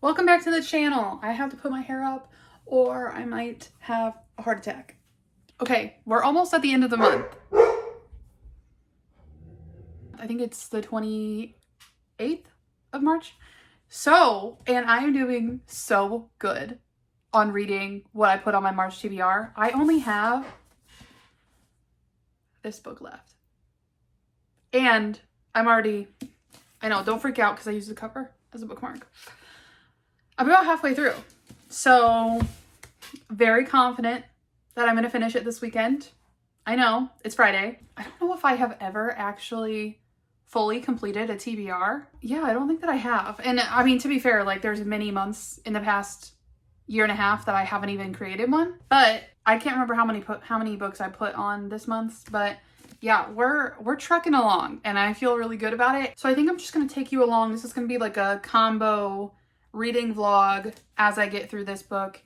Welcome back to the channel. I have to put my hair up or I might have a heart attack. Okay, we're almost at the end of the month. I think it's the 28th of March. And I am doing so good on reading what I put on my March TBR. I only have this book left. And I know, don't freak out because I use the cover as a bookmark. I'm about halfway through. So, very confident that I'm going to finish it this weekend. I know, it's Friday. I don't know if I have ever actually fully completed a TBR. Yeah, I don't think that I have. And I mean, to be fair, like there's many months in the past year and a half that I haven't even created one. But I can't remember how many books I put on this month, but yeah, we're trucking along and I feel really good about it. So I think I'm just going to take you along. This is going to be like a combo reading vlog as I get through this book.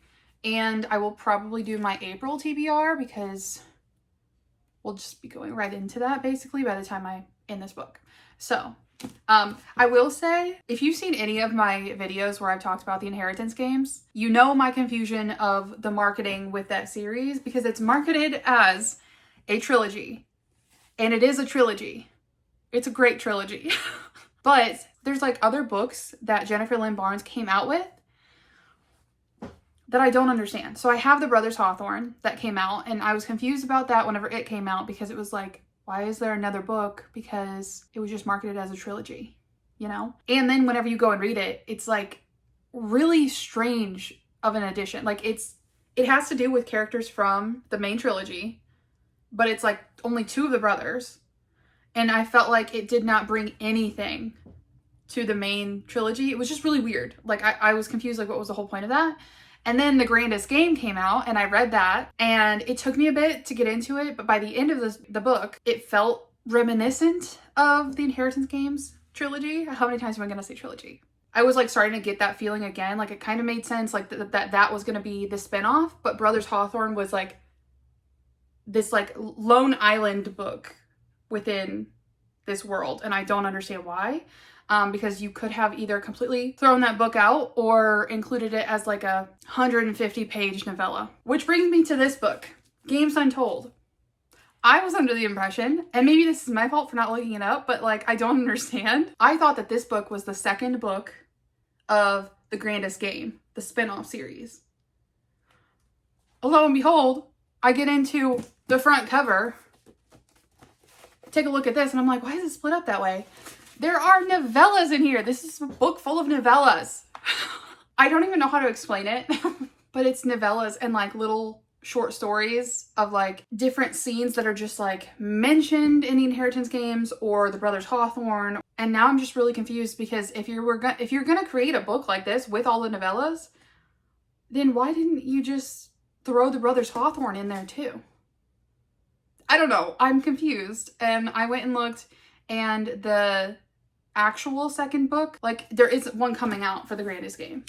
And I will probably do my April TBR because we'll just be going right into that basically by the time I end this book. So I will say, if you've seen any of my videos where I've talked about the inheritance games, you know my confusion of the marketing with that series because it's marketed as a trilogy. And it is a trilogy. It's a great trilogy. But there's like other books that Jennifer Lynn Barnes came out with that I don't understand. So I have The Brothers Hawthorne that came out, and I was confused about that whenever it came out because it was like, why is there another book? Because it was just marketed as a trilogy, you know? And then whenever you go and read it, it's like really strange of an addition. Like it has to do with characters from the main trilogy, but it's like only two of the brothers. And I felt like it did not bring anything to the main trilogy. It was just really weird. Like I was confused, like what was the whole point of that? And then The Grandest Game came out and I read that and it took me a bit to get into it. But by the end of the book, it felt reminiscent of the Inheritance Games trilogy. How many times am I going to say trilogy? I was like starting to get that feeling again. Like it kind of made sense like that was going to be the spinoff. But Brothers Hawthorne was like this like lone island book within this world. And I don't understand why. Because you could have either completely thrown that book out or included it as like a 150-page novella. Which brings me to this book, Games Untold. I was under the impression, and maybe this is my fault for not looking it up, but like I don't understand. I thought that this book was the second book of The Grandest Game, the spin-off series. Lo and behold, I get into the front cover, take a look at this, and I'm like, why is it split up that way? There are novellas in here. This is a book full of novellas. I don't even know how to explain it, but it's novellas and like little short stories of like different scenes that are just like mentioned in the Inheritance Games or The Brothers Hawthorne. And now I'm just really confused because if you're gonna create a book like this with all the novellas, then why didn't you just throw The Brothers Hawthorne in there too? I don't know. I'm confused. And I went and looked, and the actual second book, like there is one coming out for The Grandest Game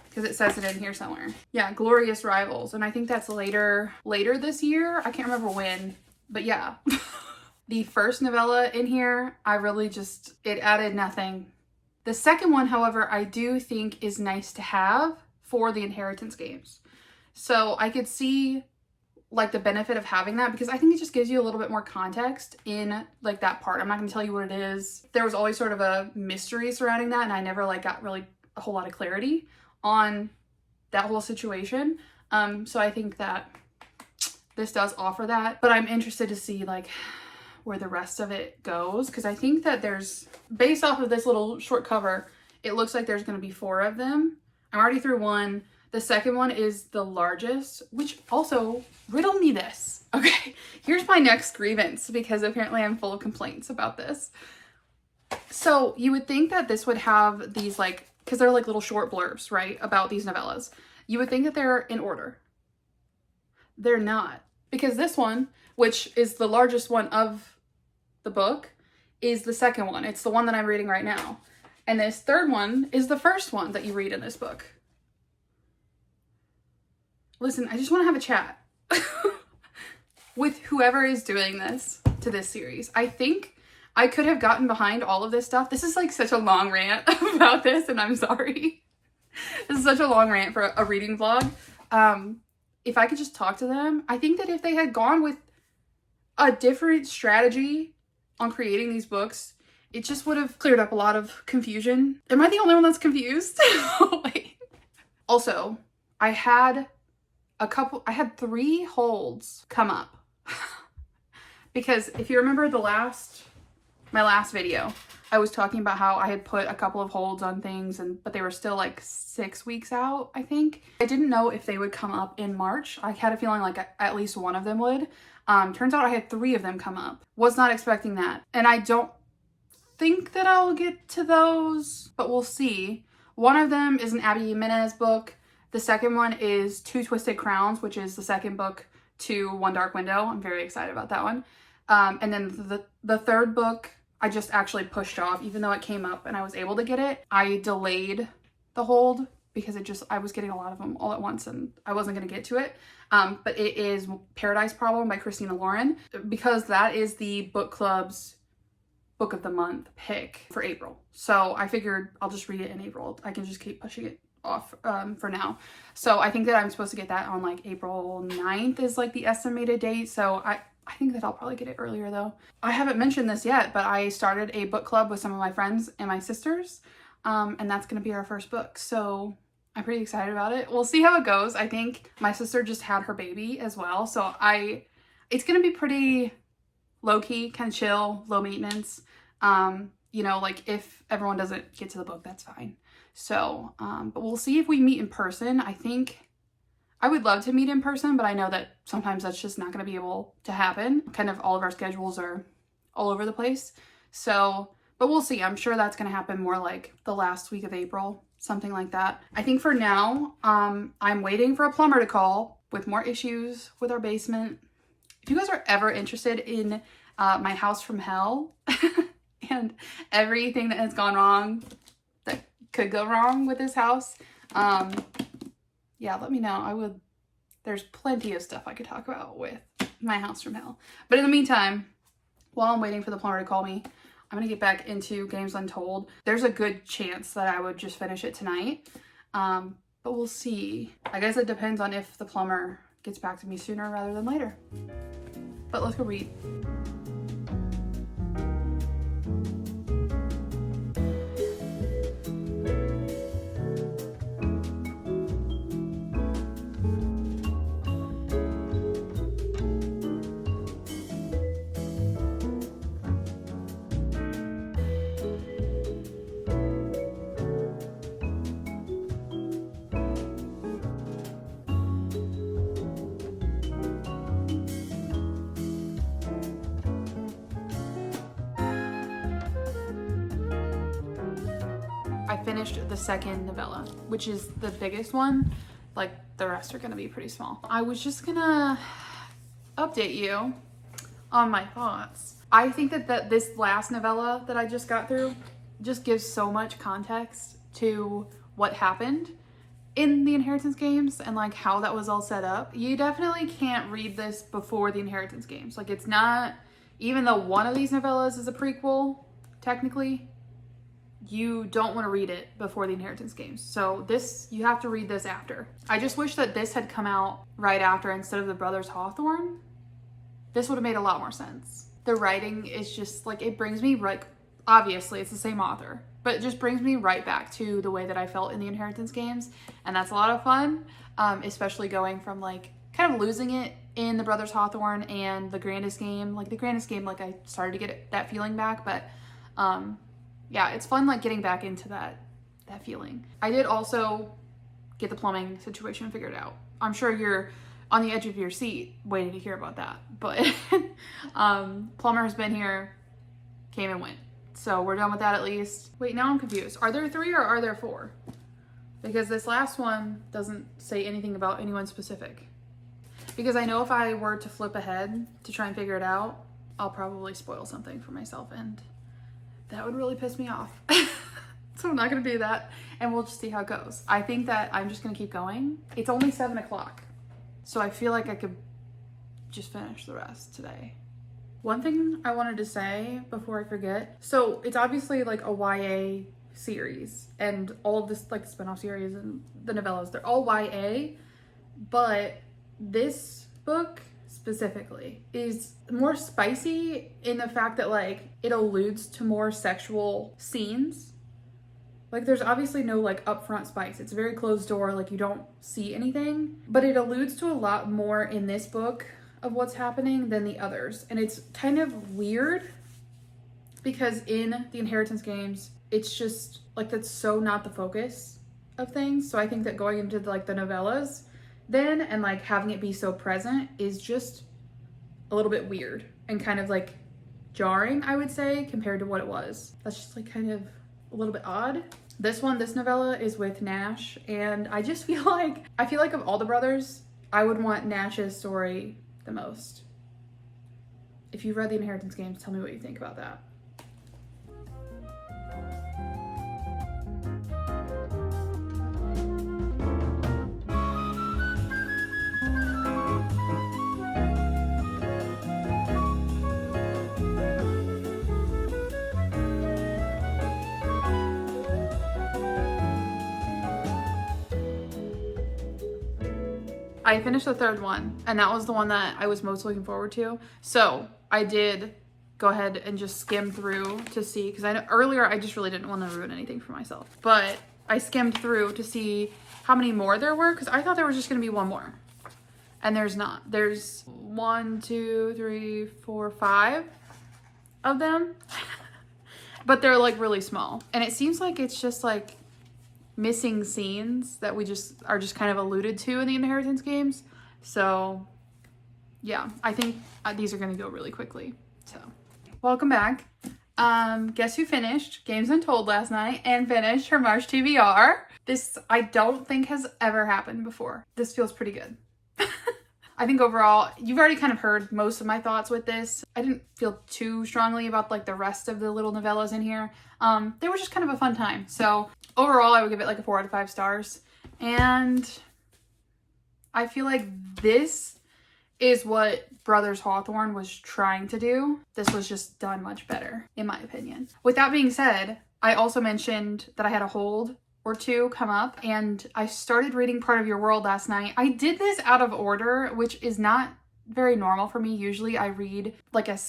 because it says it in here somewhere. Yeah, Glorious Rivals, and I think that's later this year. I can't remember when, but yeah. The first novella in here, I really it added nothing. The second one, however, I do think is nice to have for the Inheritance Games. So I could see like the benefit of having that because I think it just gives you a little bit more context in like that part. I'm not going to tell you what it is. There was always sort of a mystery surrounding that and I never like got really a whole lot of clarity on that whole situation. So I think that this does offer that, but I'm interested to see like where the rest of it goes because I think that there's, based off of this little short cover, it looks like there's going to be 4 of them. I'm already through one. The second one is the largest, which also, riddle me this. Okay, here's my next grievance because apparently I'm full of complaints about this. So you would think that this would have these like, because they're like little short blurbs, right, about these novellas. You would think that they're in order. They're not. Because this one, which is the largest one of the book, is the second one. It's the one that I'm reading right now. And this third one is the first one that you read in this book. Listen, I just want to have a chat with whoever is doing this to this series. I think I could have gotten behind all of this stuff. This is like such a long rant about this and I'm sorry. This is such a long rant for a reading vlog. If I could just talk to them, I think that if they had gone with a different strategy on creating these books, it just would have cleared up a lot of confusion. Am I the only one that's confused? Wait. Also, I had 3 holds come up. Because if you remember my last video, I was talking about how I had put a couple of holds on things, but they were still like 6 weeks out, I think. I didn't know if they would come up in March. I had a feeling like at least one of them would. Turns out I had 3 of them come up. Was not expecting that. And I don't think that I'll get to those, but we'll see. One of them is an Abby Jimenez book. The second one is Two Twisted Crowns, which is the second book to One Dark Window. I'm very excited about that one. And then the third book I just actually pushed off, even though it came up and I was able to get it. I delayed the hold because I was getting a lot of them all at once and I wasn't going to get to it. But it is Paradise Problem by Christina Lauren, because that is the book club's book of the month pick for April. So I figured I'll just read it in April. I can just keep pushing it off for now. So I think that I'm supposed to get that on like April 9th is like the estimated date. So I think that I'll probably get it earlier though. I haven't mentioned this yet, but I started a book club with some of my friends and my sisters. And that's going to be our first book. So I'm pretty excited about it. We'll see how it goes. I think my sister just had her baby as well. So it's going to be pretty low-key, kind of chill, low maintenance. You know, like if everyone doesn't get to the book, that's fine. So, but we'll see if we meet in person. I think I would love to meet in person, but I know that sometimes that's just not going to be able to happen. Kind of all of our schedules are all over the place. So, but we'll see. I'm sure that's going to happen more like the last week of April, something like that. I think for now, I'm waiting for a plumber to call with more issues with our basement. If you guys are ever interested in my house from hell and everything that has gone wrong, that could go wrong with this house, yeah, let me know. There's plenty of stuff I could talk about with my house from hell. But in the meantime, while I'm waiting for the plumber to call me, I'm gonna get back into Games Untold. There's a good chance that I would just finish it tonight, but we'll see. I guess it depends on if the plumber gets back to me sooner rather than later. But let's go read. I finished the second novella, which is the biggest one. Like the rest are gonna be pretty small. I was just gonna update you on my thoughts. I think that this last novella that I just got through just gives so much context to what happened in the Inheritance games and like how that was all set up. You definitely can't read this before the Inheritance games. Like it's not, even though one of these novellas is a prequel, technically, you don't want to read it before the Inheritance games. So this, you have to read this after. I just wish that this had come out right after instead of the Brothers Hawthorne. This would have made a lot more sense. The writing is just like, it brings me right, obviously it's the same author, but it just brings me right back to the way that I felt in the Inheritance games. And that's a lot of fun, especially going from like kind of losing it in the Brothers Hawthorne and the Grandest game. Like the Grandest game, like I started to get that feeling back, but yeah, it's fun like getting back into that feeling. I did also get the plumbing situation figured out. I'm sure you're on the edge of your seat waiting to hear about that, but plumber has been here, came and went. So we're done with that at least. Wait, now I'm confused. Are there 3 or are there 4? Because this last one doesn't say anything about anyone specific. Because I know if I were to flip ahead to try and figure it out, I'll probably spoil something for myself and that would really piss me off. So I'm not gonna do that and we'll just see how it goes. I think that I'm just gonna keep going. It's only 7 o'clock. So I feel like I could just finish the rest today. One thing I wanted to say before I forget. So it's obviously like a YA series, and all of this, like the spin-off series and the novellas, they're all YA, but this book specifically is more spicy in the fact that like it alludes to more sexual scenes. Like there's obviously no like upfront spice. It's a very closed door, like you don't see anything, but it alludes to a lot more in this book of what's happening than the others. And it's kind of weird because in the Inheritance games, it's just like that's so not the focus of things. So I think that going into like the novellas then and like having it be so present is just a little bit weird and kind of like jarring, I would say, compared to what it was. That's just like kind of a little bit odd. This novella is with Nash, and I just feel like of all the brothers, I would want Nash's story the most. If you've read the Inheritance games, tell me what you think about that. I finished the third one, and that was the one that I was most looking forward to. So I did go ahead and just skim through to see, because I know earlier I just really didn't want to ruin anything for myself. But I skimmed through to see how many more there were, because I thought there was just going to be one more. And there's not. There's 1, 2, 3, 4, 5 of them. But they're like really small. And it seems like it's just like missing scenes that we just are just kind of alluded to in the Inheritance games. So yeah, I think these are going to go really quickly. So welcome back. Guess who finished Games Untold last night and finished her March TBR? This I don't think has ever happened before. This feels pretty good. I think overall, you've already kind of heard most of my thoughts with this. I didn't feel too strongly about like the rest of the little novellas in here. They were just kind of a fun time. So overall, I would give it like a 4 out of 5 stars. And I feel like this is what Brothers Hawthorne was trying to do. This was just done much better, in my opinion. With that being said, I also mentioned that I had a hold or two come up, and I started reading Part of Your World last night. I did this out of order, which is not very normal for me. Usually I read like a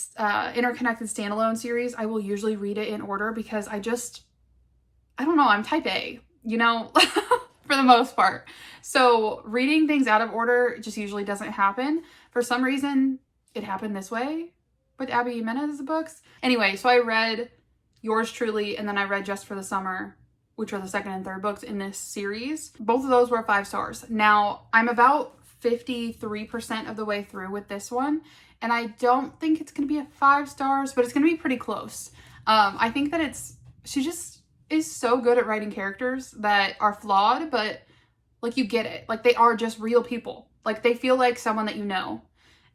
interconnected standalone series. I will usually read it in order because I don't know, I'm type A, you know, for the most part. So reading things out of order just usually doesn't happen. For some reason, it happened this way with Abby Jimenez's books. Anyway, so I read Yours Truly, and then I read Just for the Summer, which are the second and third books in this series. Both of those were 5 stars. Now, I'm about 53% of the way through with this one, and I don't think it's gonna be a 5 stars, but it's gonna be pretty close. I think that she just is so good at writing characters that are flawed, but like you get it. Like they are just real people. Like they feel like someone that you know.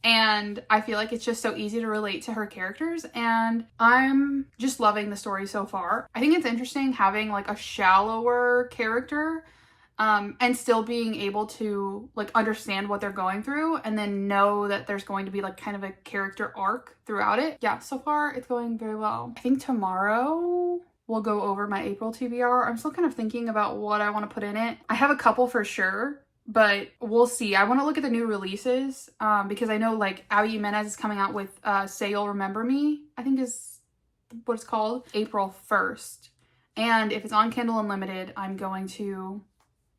And I feel like it's just so easy to relate to her characters, and I'm just loving the story so far. I think it's interesting having like a shallower character and still being able to like understand what they're going through and then know that there's going to be like kind of a character arc throughout it. Yeah, so far it's going very well. I think tomorrow we'll go over my April TBR. I'm still kind of thinking about what I want to put in it. I have a couple for sure, but we'll see. I want to look at the new releases because I know like Abby Jimenez is coming out with Say You'll Remember Me, I think is what it's called, April 1st. And if it's on Kindle Unlimited, I'm going to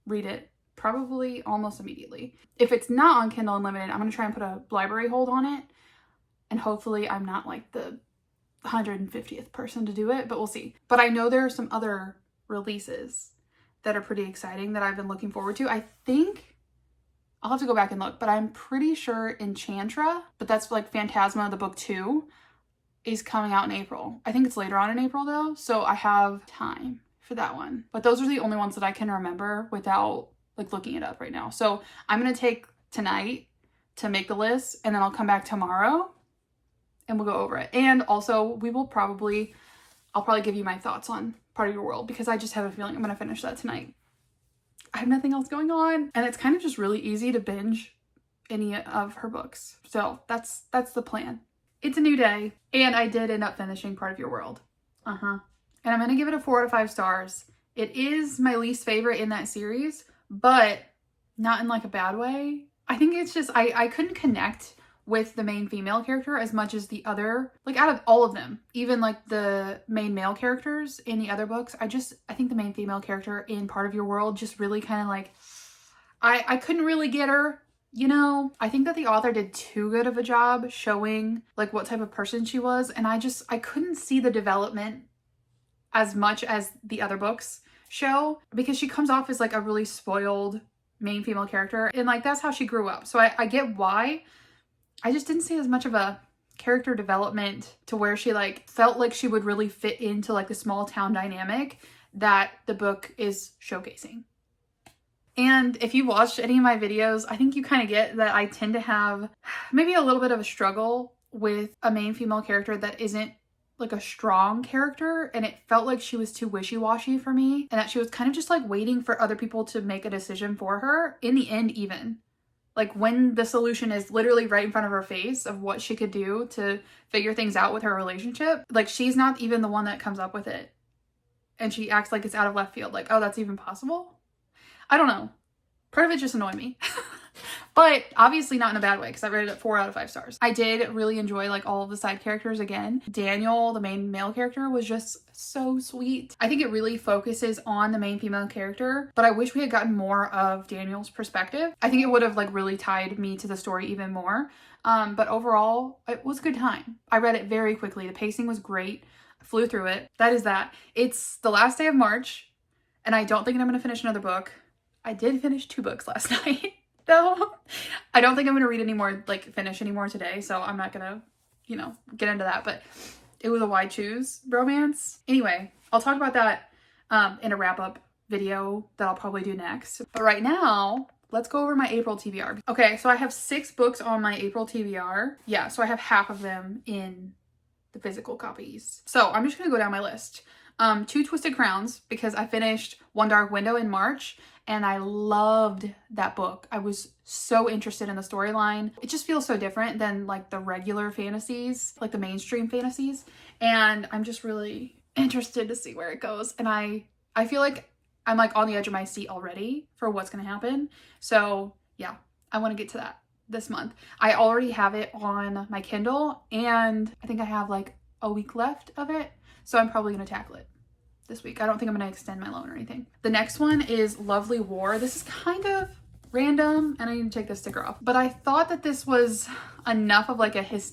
read it probably almost immediately. If it's not on Kindle Unlimited, I'm going to try and put a library hold on it. And hopefully I'm not like the 150th person to do it, but we'll see. But I know there are some other releases that are pretty exciting that I've been looking forward to. I think I'll have to go back and look, but I'm pretty sure Enchantra, but that's like Phantasma, the book 2, is coming out in April. I think it's later on in April though, so I have time for that one. But those are the only ones that I can remember without like looking it up right now. So I'm gonna take tonight to make the list, and then I'll come back tomorrow and we'll go over it. And also I'll probably give you my thoughts on Part of Your World because I just have a feeling I'm gonna finish that tonight. I have nothing else going on, and it's kind of just really easy to binge any of her books. So that's the plan. It's a new day, and I did end up finishing Part of Your World. And I'm going to give it a 4 out of 5 stars. It is my least favorite in that series, but not in like a bad way. I think it's just, I couldn't connect with the main female character as much as the other, like out of all of them, even like the main male characters in the other books. I think the main female character in Part of Your World just really kind of like, I couldn't really get her, you know? I think that the author did too good of a job showing like what type of person she was. And I couldn't see the development as much as the other books show, because she comes off as like a really spoiled main female character. And like, that's how she grew up. So I get why. I just didn't see as much of a character development to where she like felt like she would really fit into like the small town dynamic that the book is showcasing. And if you watched any of my videos, I think you kind of get that I tend to have maybe a little bit of a struggle with a main female character that isn't like a strong character, and it felt like she was too wishy-washy for me, and that she was kind of just like waiting for other people to make a decision for her in the end, even like when the solution is literally right in front of her face of what she could do to figure things out with her relationship. Like, she's not even the one that comes up with it, and she acts like it's out of left field, like, oh, that's even possible. I don't know, part of it just annoyed me. But obviously not in a bad way, because I rated it 4 out of 5 stars. I did really enjoy like all of the side characters again. Daniel, the main male character, was just so sweet. I think it really focuses on the main female character, but I wish we had gotten more of Daniel's perspective. I think it would have like really tied me to the story even more. But overall, it was a good time. I read it very quickly. The pacing was great. I flew through it. That is that. It's the last day of March, and I don't think I'm going to finish another book. I did finish 2 books last night. Though I don't think I'm gonna read anymore, like finish anymore today, so I'm not gonna, you know, get into that. But it was a why choose romance. Anyway, I'll talk about that in a wrap-up video that I'll probably do next. But right now, let's go over my April TBR. Okay, so I have 6 books on my April TBR. Yeah, so I have half of them in the physical copies. So I'm just gonna go down my list. 2 Twisted Crowns, because I finished One Dark Window in March, and I loved that book. I was so interested in the storyline. It just feels so different than like the regular fantasies, like the mainstream fantasies. And I'm just really interested to see where it goes. And I feel like I'm like on the edge of my seat already for what's gonna happen. So yeah, I wanna get to that this month. I already have it on my Kindle, and I think I have like a week left of it. So I'm probably gonna tackle it this week. I don't think I'm gonna extend my loan or anything. The next one is Lovely War. This is kind of random, and I need to take this sticker off. But I thought that this was enough of like I think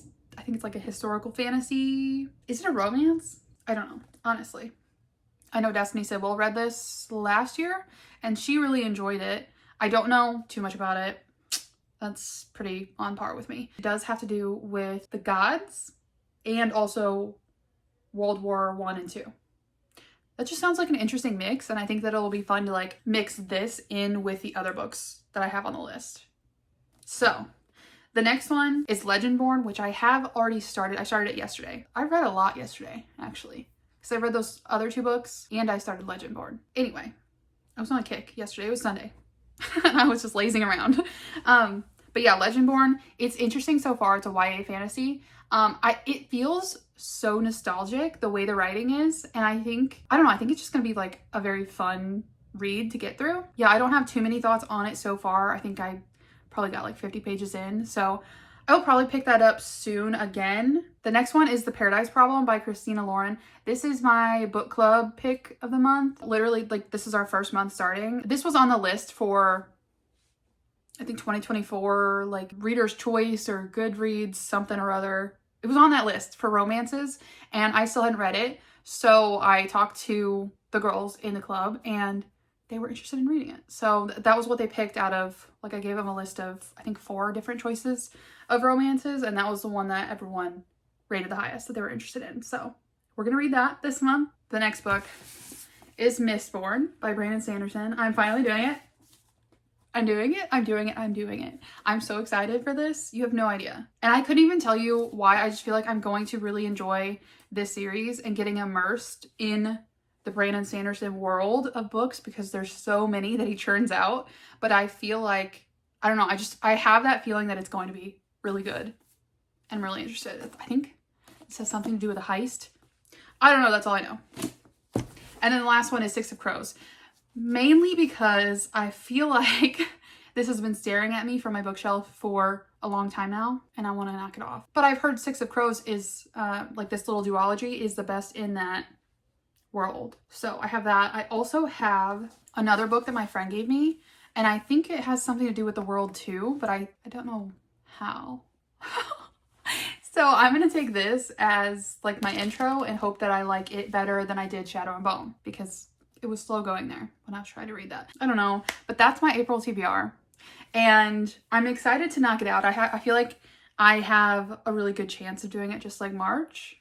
it's like a historical fantasy. Is it a romance? I don't know, honestly. I know Destiny Sybil read this last year, and she really enjoyed it. I don't know too much about it. That's pretty on par with me. It does have to do with the gods and also World War I and II. That just sounds like an interesting mix, and I think that it'll be fun to like mix this in with the other books that I have on the list. So the next one is Legendborn, which I have already started. I started it yesterday. I read a lot yesterday, actually, because I read those other 2 books and I started Legendborn. Anyway, I was on a kick yesterday. It was Sunday. I was just lazing around. But yeah, Legendborn, it's interesting so far. It's a YA fantasy. It feels so nostalgic the way the writing is, and I don't know, I think it's just gonna be like a very fun read to get through. Yeah, I don't have too many thoughts on it so far. I think I probably got like 50 pages in, so I will probably pick that up soon again. The next one is The Paradise Problem by Christina Lauren. This is my book club pick of the month. Literally, like, this is our first month starting. This was on the list for I think 2024, like Reader's Choice or Goodreads, something or other. It was on that list for romances, and I still hadn't read it. So I talked to the girls in the club, and they were interested in reading it. So that was what they picked out of, like, I gave them a list of, I think, 4 different choices of romances, and that was the one that everyone rated the highest that they were interested in. So we're gonna read that this month. The next book is Mistborn by Brandon Sanderson. I'm finally doing it. I'm doing it. I'm doing it. I'm doing it. I'm so excited for this. You have no idea. And I couldn't even tell you why. I just feel like I'm going to really enjoy this series and getting immersed in the Brandon Sanderson world of books, because there's so many that he churns out. But I feel like, I don't know, I have that feeling that it's going to be really good. And I'm really interested. I think it has something to do with a heist. I don't know. That's all I know. And then the last one is Six of Crows. Mainly because I feel like this has been staring at me from my bookshelf for a long time now, and I want to knock it off. But I've heard Six of Crows is, like this little duology is the best in that world. So I have that. I also have another book that my friend gave me, and I think it has something to do with the world too, but I don't know how. So I'm going to take this as like my intro and hope that I like it better than I did Shadow and Bone, because it was slow going there when I was trying to read that. I don't know, but that's my April TBR. And I'm excited to knock it out. I feel like I have a really good chance of doing it just like March.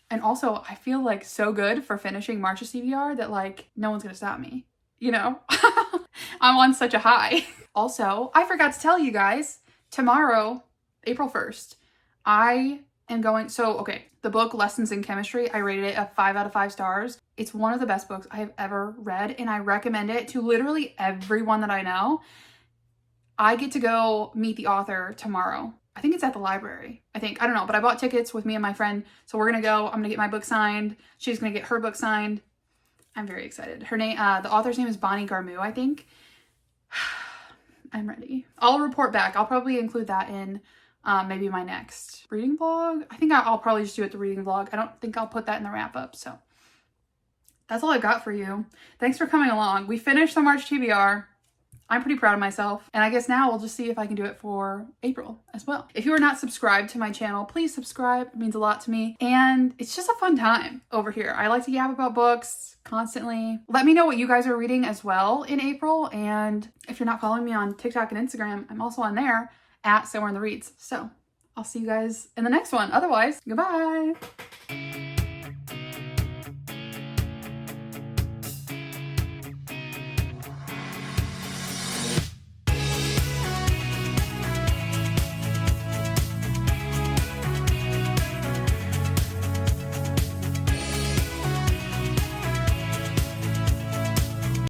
And also, I feel like so good for finishing March's TBR that like no one's gonna stop me, you know? I'm on such a high. Also, I forgot to tell you guys, tomorrow, April 1st, I am going, so okay, the book Lessons in Chemistry, I rated it a 5 out of 5 stars. It's one of the best books I have ever read, and I recommend it to literally everyone that I know. I get to go meet the author tomorrow. I think it's at the library. I don't know, but I bought tickets with me and my friend. So we're gonna go, I'm gonna get my book signed. She's gonna get her book signed. I'm very excited. Her name, the author's name is Bonnie Garmu, I think. I'm ready. I'll report back. I'll probably include that in maybe my next reading vlog. I think I'll probably just do it the reading vlog. I don't think I'll put that in the wrap up. So that's all I've got for you. Thanks for coming along. We finished the March TBR. I'm pretty proud of myself, and I guess now we'll just see if I can do it for April as well. If you are not subscribed to my channel, please subscribe. It means a lot to me, and it's just a fun time over here. I like to yap about books constantly. Let me know what you guys are reading as well in April, and if you're not following me on TikTok and Instagram, I'm also on there at somewhereinthereads. So I'll see you guys in the next one. Otherwise, goodbye.